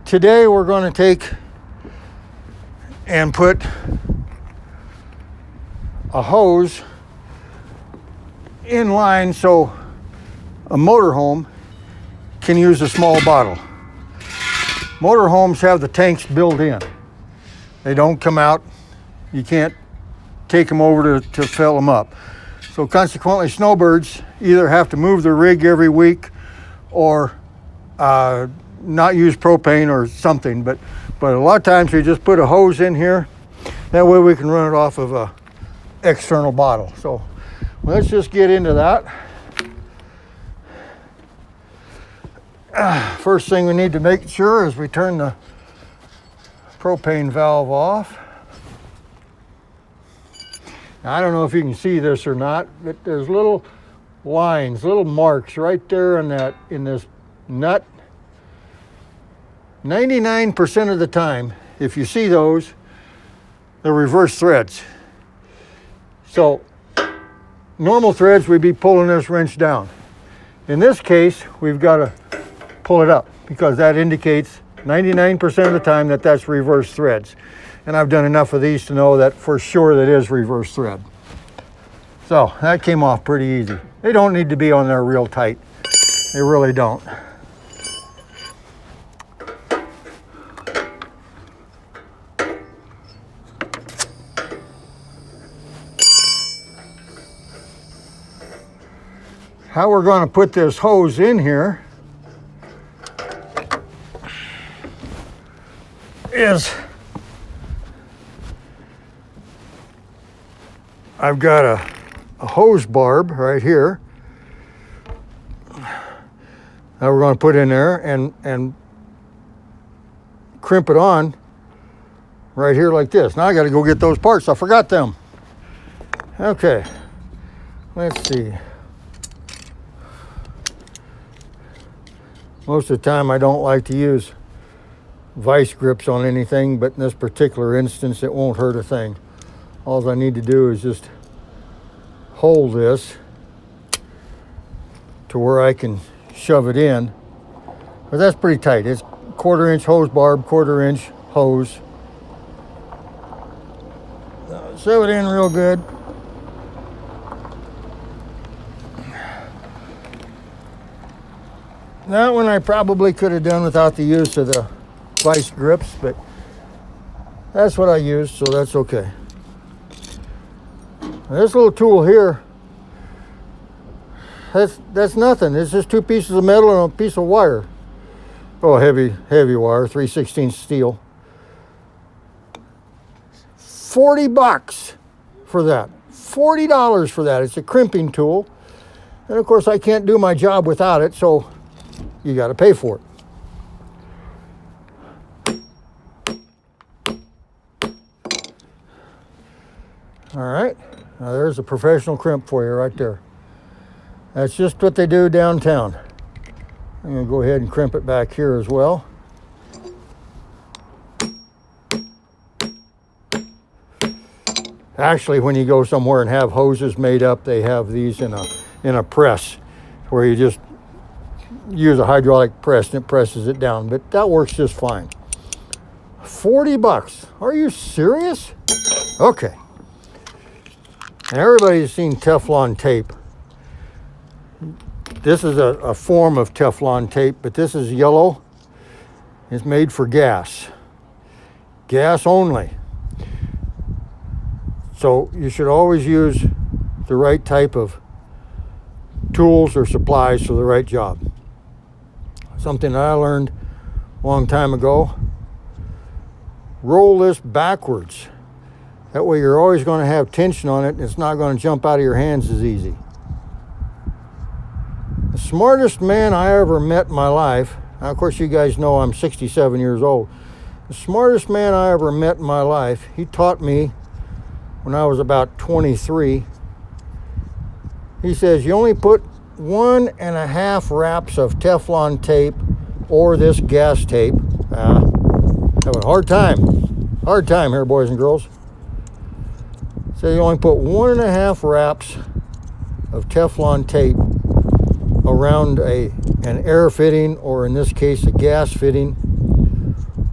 Today we're going to take and put a hose in line so a motorhome can use a small bottle. Motorhomes have the tanks built in. They don't come out. You can't take them over to fill them up. So consequently, snowbirds either have to move their rig every week or not use propane or something. But a lot of times we just put a hose in here. That way we can run it off of a external bottle. So let's just get into that. First thing we need to make sure is we turn the propane valve off. Now, I don't know if you can see this or not, but there's little lines, little marks right there in this nut. 99% of the time, if you see those, they're reverse threads. So normal threads, we'd be pulling this wrench down. In this case, we've got to pull it up because that indicates 99% of the time that that's reverse threads. And I've done enough of these to know that for sure that is reverse thread. So that came off pretty easy. They don't need to be on there real tight. They really don't. How we're going to put this hose in here is I've got a hose barb right here that we're going to put in there and crimp it on right here like this. Now I got to go get those parts. I forgot them. Okay, let's see. Most of the time I don't like to use vice grips on anything, but in this particular instance it won't hurt a thing. All I need to do is just hold this to where I can shove it in. But that's pretty tight. It's 1/4 inch hose barb, 1/4 inch hose. Shove it in real good. That one I probably could have done without the use of the vice grips, but that's what I used, so that's okay. This little tool here, that's nothing. It's just 2 pieces of metal and a piece of wire. Oh, heavy wire, 3/16 steel. $40 for that. $40 for that. It's a crimping tool. And of course I can't do my job without it, so you got to pay for it. All right, now there's a professional crimp for you right there. That's just what they do downtown. I'm going to go ahead and crimp it back here as well. Actually, when you go somewhere and have hoses made up, they have these in a press where you just use a hydraulic press and it presses it down, but that works just fine. $40. Are you serious? Okay. And everybody's seen Teflon tape. This is a form of Teflon tape, but this is yellow. It's made for gas. Gas only. So you should always use the right type of tools or supplies for the right job. Something that I learned a long time ago. Roll this backwards. That way you're always going to have tension on it and it's not going to jump out of your hands as easy. The smartest man I ever met in my life, now of course you guys know I'm 67 years old. The smartest man I ever met in my life, he taught me when I was about 23. He says, you only put 1.5 wraps of Teflon tape or this gas tape. Have a hard time here, boys and girls. So you only put 1.5 wraps of Teflon tape around an air fitting, or in this case a gas fitting,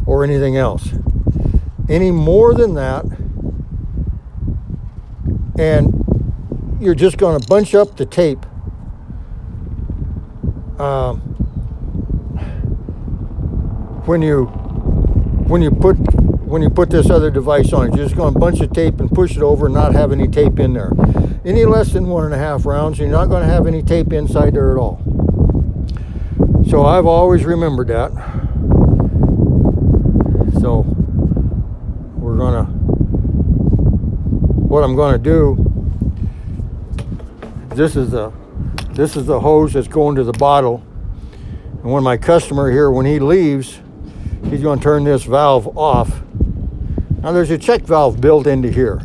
or anything else. Any more than that, and you're just going to bunch up the tape. When you put this other device on it, you're just going to bunch the tape and push it over and not have any tape in there. Any less than 1.5 rounds, you're not going to have any tape inside there at all. So I've always remembered that. So what I'm going to do, this is the hose that's going to the bottle. And when my customer here, when he leaves, he's going to turn this valve off. Now there's a check valve built into here,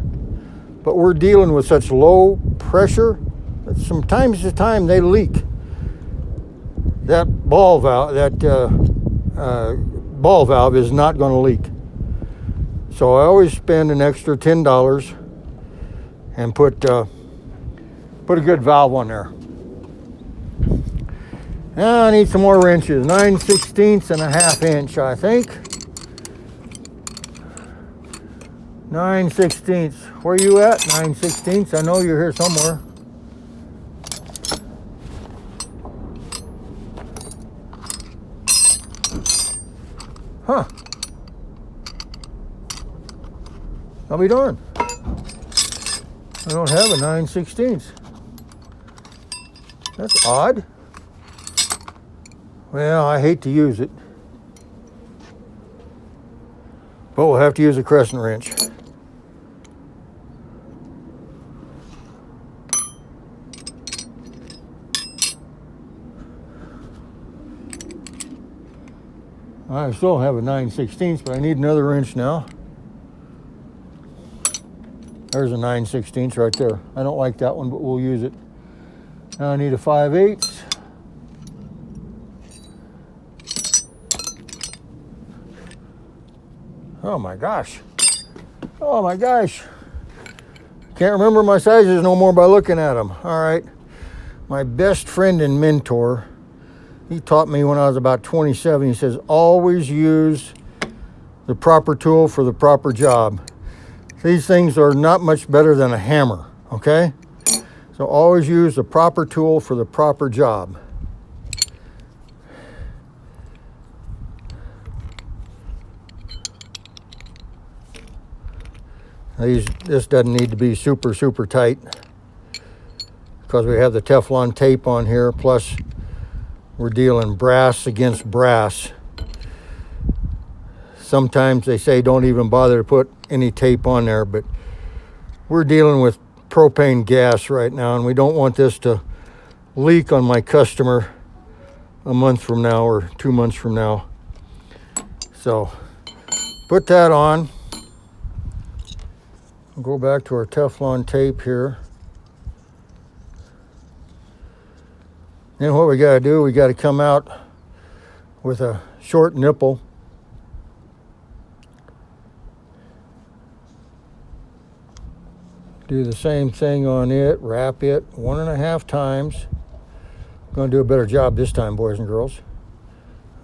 but we're dealing with such low pressure that from time to time they leak. That ball valve is not going to leak. So I always spend an extra $10 and put a good valve on there. Now I need some more wrenches. 9/16 and a half inch, I think. 9/16. Where you at? 9/16. I know you're here somewhere. Huh. I'll be darned. I don't have a 9/16. That's odd. Well, I hate to use it, but we'll have to use a crescent wrench. I still have a 9/16, but I need another wrench now. There's a 9/16 right there. I don't like that one, but we'll use it. Now I need a 5/8. Oh my gosh. Oh my gosh. Can't remember my sizes no more by looking at them. All right. My best friend and mentor, he taught me when I was about 27. He says, always use the proper tool for the proper job. These things are not much better than a hammer, okay? So always use the proper tool for the proper job. This doesn't need to be super, super tight because we have the Teflon tape on here, plus we're dealing brass against brass. Sometimes they say don't even bother to put any tape on there, but we're dealing with propane gas right now, and we don't want this to leak on my customer a month from now or 2 months from now. So put that on. We'll go back to our Teflon tape here. Then what we got to do, we got to come out with a short nipple. Do the same thing on it, wrap it 1.5 times. I'm going to do a better job this time, boys and girls.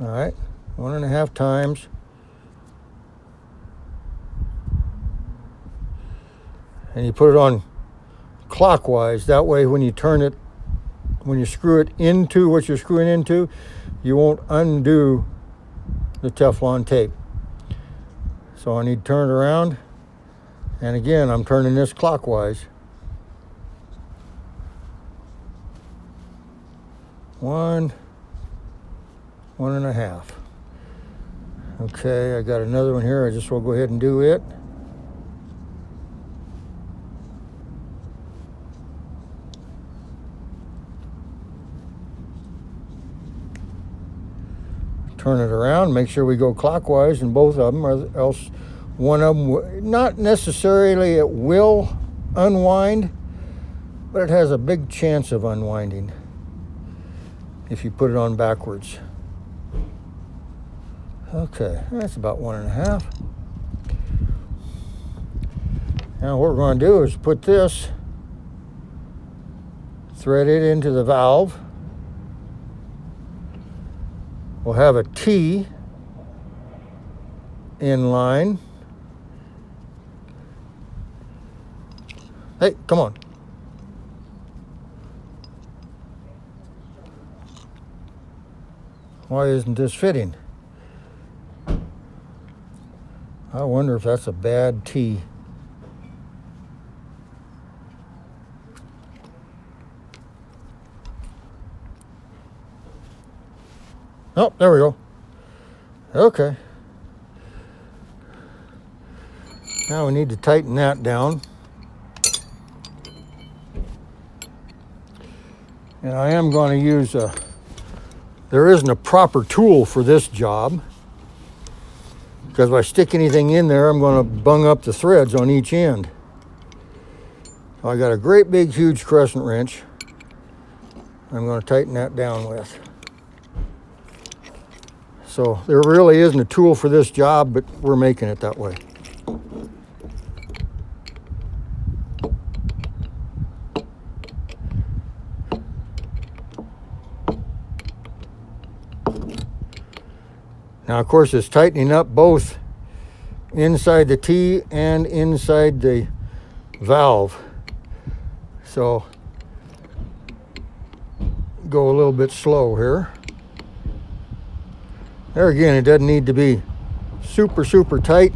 All right, 1.5 times. And you put it on clockwise. That way when you turn it, when you screw it into what you're screwing into, you won't undo the Teflon tape. So I need to turn it around. And again, I'm turning this clockwise. 1, 1.5. Okay, I got another one here. I just will go ahead and do it. Turn it around, make sure we go clockwise in both of them, or else one of them, not necessarily it will unwind, but it has a big chance of unwinding if you put it on backwards. Okay, that's about 1.5. Now what we're going to do is put this, thread it into the valve. We'll have a T in line. Hey, come on. Why isn't this fitting? I wonder if that's a bad T. Oh, there we go. Okay. Now we need to tighten that down. And I am going to use there isn't a proper tool for this job, because if I stick anything in there, I'm going to bung up the threads on each end. So I got a great big huge crescent wrench I'm going to tighten that down with. So there really isn't a tool for this job, but we're making it that way. Now, of course, it's tightening up both inside the T and inside the valve. So go a little bit slow here. There again, it doesn't need to be super, super tight,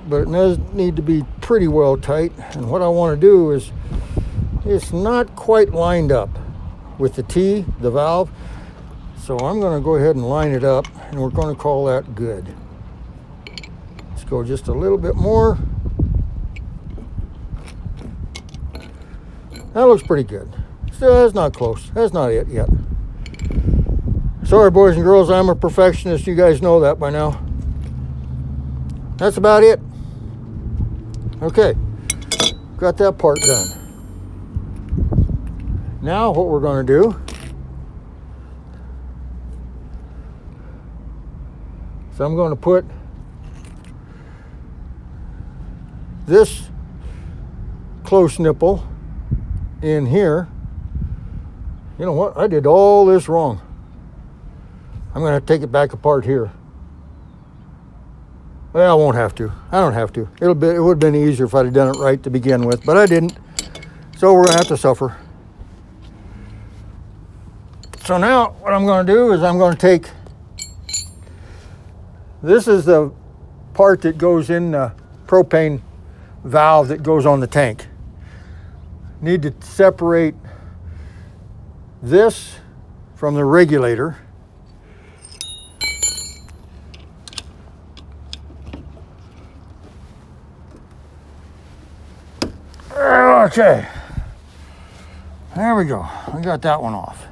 but it does need to be pretty well tight. And what I want to do is, it's not quite lined up with the T, the valve. So I'm going to go ahead and line it up, and we're going to call that good. Let's go just a little bit more. That looks pretty good. Still, that's not close. That's not it yet. Sorry, boys and girls, I'm a perfectionist. You guys know that by now. That's about it. Okay, got that part done. Now what we're going to do, so I'm going to put this close nipple in here. You know what? I did all this wrong. I'm going to take it back apart here. Well, I won't have to. I don't have to. It would have been easier if I'd have done it right to begin with, but I didn't. So we're going to have to suffer. So now what I'm going to do is I'm going to take, this is the part that goes in the propane valve that goes on the tank. Need to separate this from the regulator. Okay, there we go. I got that one off.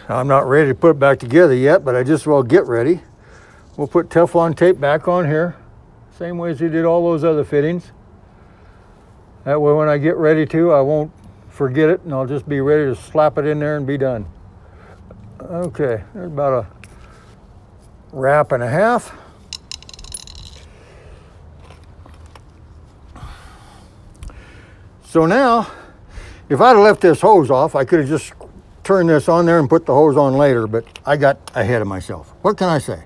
I'm not ready to put it back together yet, but I just will get ready. We'll put Teflon tape back on here, same way as we did all those other fittings. That way when I get ready to, I won't forget it, and I'll just be ready to slap it in there and be done. Okay, there's about a wrap and a half. So now, if I'd have left this hose off, I could have just turned this on there and put the hose on later, but I got ahead of myself. What can I say?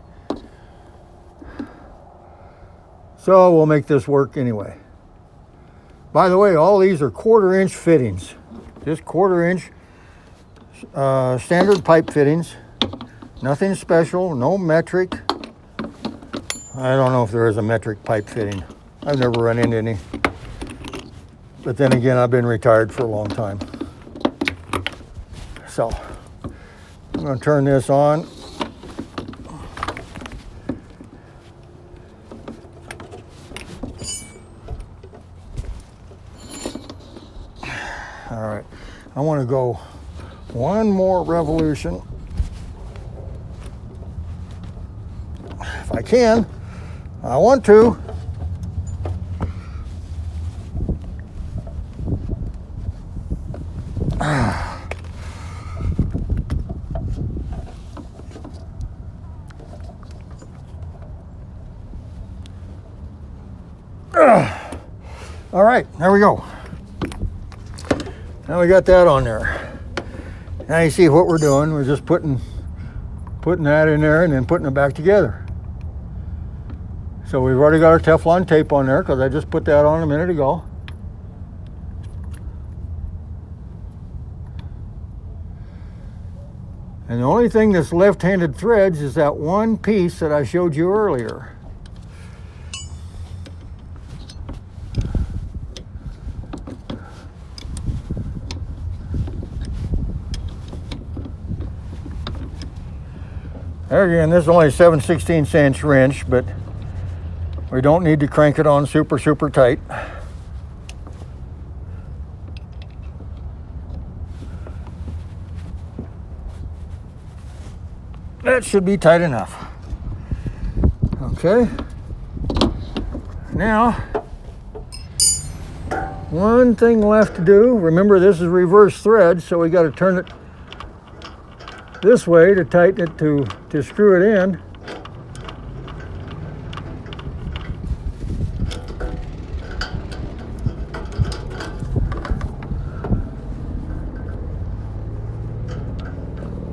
So we'll make this work anyway. By the way, all these are 1/4 inch fittings. Just 1/4 inch standard pipe fittings. Nothing special, no metric. I don't know if there is a metric pipe fitting. I've never run into any. But then again, I've been retired for a long time. So I'm going to turn this on. All right, I want to go one more revolution. If I can, I want to. All right, there we go. Now we got that on there. Now you see what we're doing. We're just putting that in there and then putting it back together. So we've already got our Teflon tape on there because I just put that on a minute ago. And the only thing that's left-handed threads is that one piece that I showed you earlier. There again, this is only a 7/16" wrench, but we don't need to crank it on super tight. That should be tight enough. Okay. Now, one thing left to do. Remember, this is reverse thread, so we got to turn it this way to tighten it to screw it in.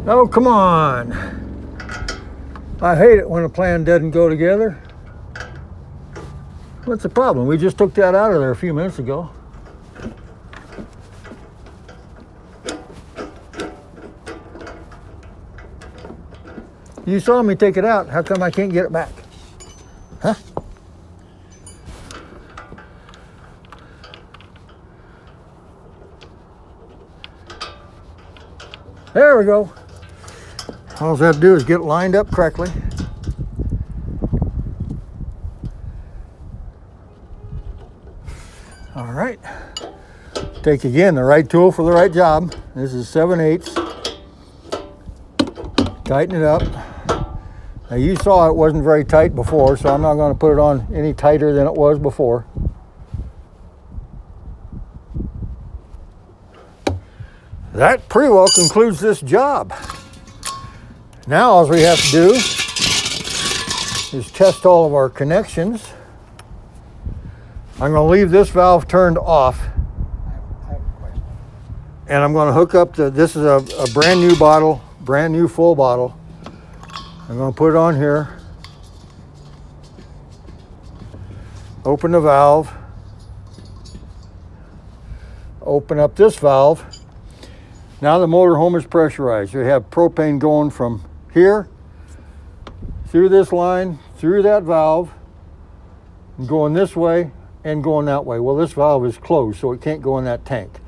Oh, come on. I hate it when a plan doesn't go together. What's the problem? We just took that out of there a few minutes ago. You saw me take it out. How come I can't get it back? Huh? There we go. All I have to do is get it lined up correctly. All right. Take again the right tool for the right job. This is 7/8. Tighten it up. Now you saw it wasn't very tight before, so I'm not going to put it on any tighter than it was before. That pretty well concludes this job. Now all we have to do is test all of our connections. I'm going to leave this valve turned off. And I'm going to hook up this is a brand new bottle, brand new full bottle. I'm going to put it on here. Open the valve. Open up this valve. Now the motorhome is pressurized. We have propane going from here, through this line, through that valve, and going this way and going that way. Well, this valve is closed, so it can't go in that tank.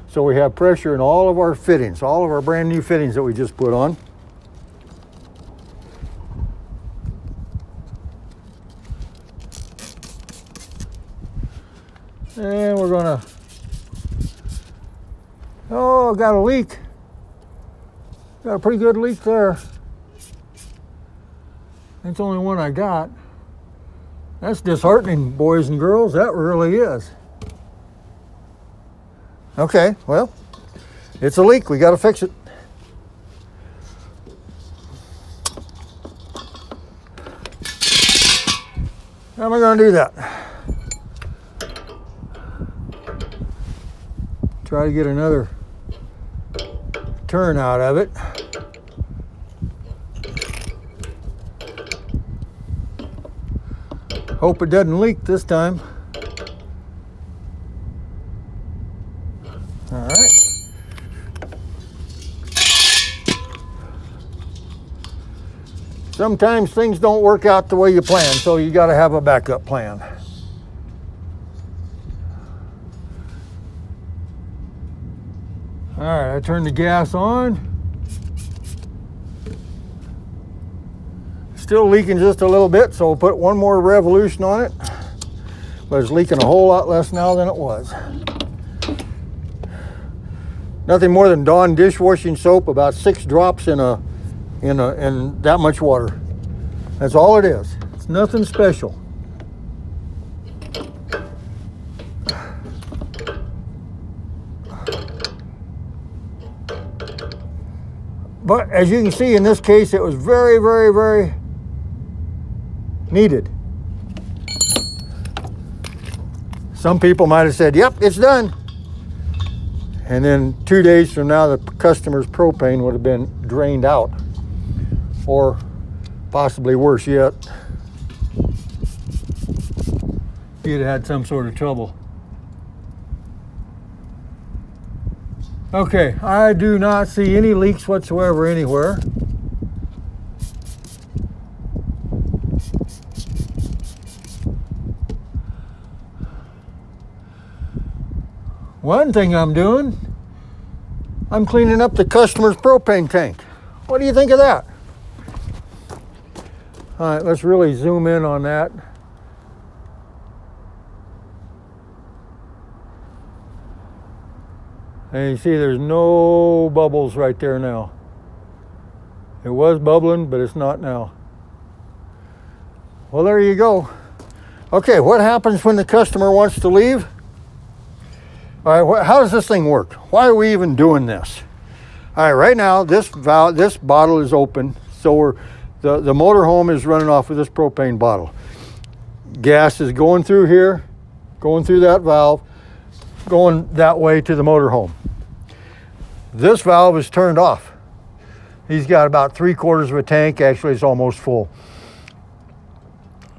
So we have pressure in all of our fittings, all of our brand new fittings that we just put on. And we're gonna, oh, got a leak. Got a pretty good leak there. That's the only one I got. That's disheartening, boys and girls. That really is. Okay, well, it's a leak. We got to fix it. How am I going to do that? Try to get another turn out of it. Hope it doesn't leak this time. All right. Sometimes things don't work out the way you plan, so you got to have a backup plan. All right, I turned the gas on. Still leaking just a little bit, so we'll put one more revolution on it. But it's leaking a whole lot less now than it was. Nothing more than Dawn dishwashing soap, about 6 drops in that much water. That's all it is. It's nothing special. But as you can see, in this case, it was very, very, very needed. Some people might have said, yep, it's done. And then 2 days from now, the customer's propane would have been drained out. Or possibly worse yet, he'd have had some sort of trouble. Okay, I do not see any leaks whatsoever anywhere. One thing I'm doing, I'm cleaning up the customer's propane tank. What do you think of that? All right, let's really zoom in on that. And you see there's no bubbles right there now. It was bubbling, but it's not now. Well, there you go. Okay, what happens when the customer wants to leave? All right, how does this thing work? Why are we even doing this? All right, right now this bottle is open, so the motorhome is running off with this propane bottle. Gas is going through here, going through that valve, going that way to the motorhome. This valve is turned off. He's got about 3/4 of a tank. Actually, it's almost full.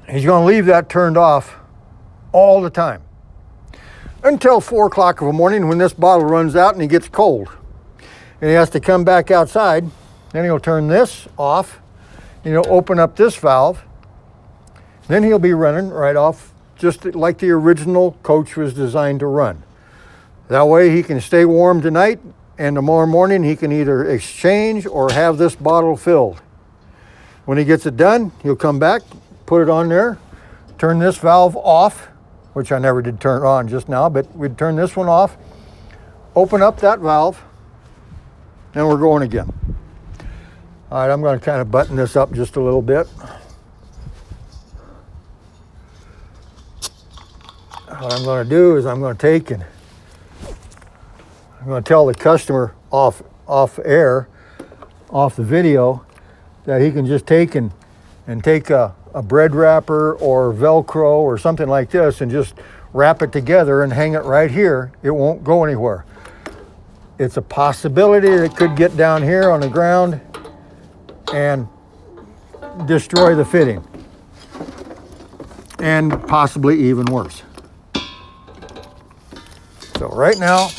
He's going to leave that turned off all the time until 4 o'clock in the morning when this bottle runs out and he gets cold. And he has to come back outside. Then he'll turn this off and he'll open up this valve. Then he'll be running right off just like the original coach was designed to run. That way he can stay warm tonight, and tomorrow morning he can either exchange or have this bottle filled. When he gets it done, he'll come back, put it on there, turn this valve off, which I never did turn on just now, but we'd turn this one off, open up that valve, and we're going again. All right, I'm going to kind of button this up just a little bit. What I'm going to do is I'm going to take and I'm going to tell the customer off air, off the video, that he can just take and take a bread wrapper or Velcro or something like this and just wrap it together and hang it right here. It won't go anywhere. It's a possibility that it could get down here on the ground and destroy the fitting, and possibly even worse. So right now,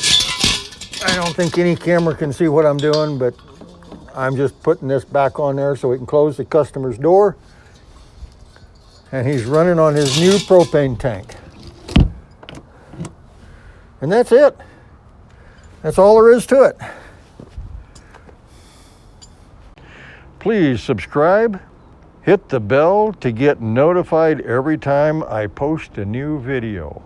I don't think any camera can see what I'm doing, but I'm just putting this back on there so we can close the customer's door. And he's running on his new propane tank. And that's it. That's all there is to it. Please subscribe, hit the bell to get notified every time I post a new video.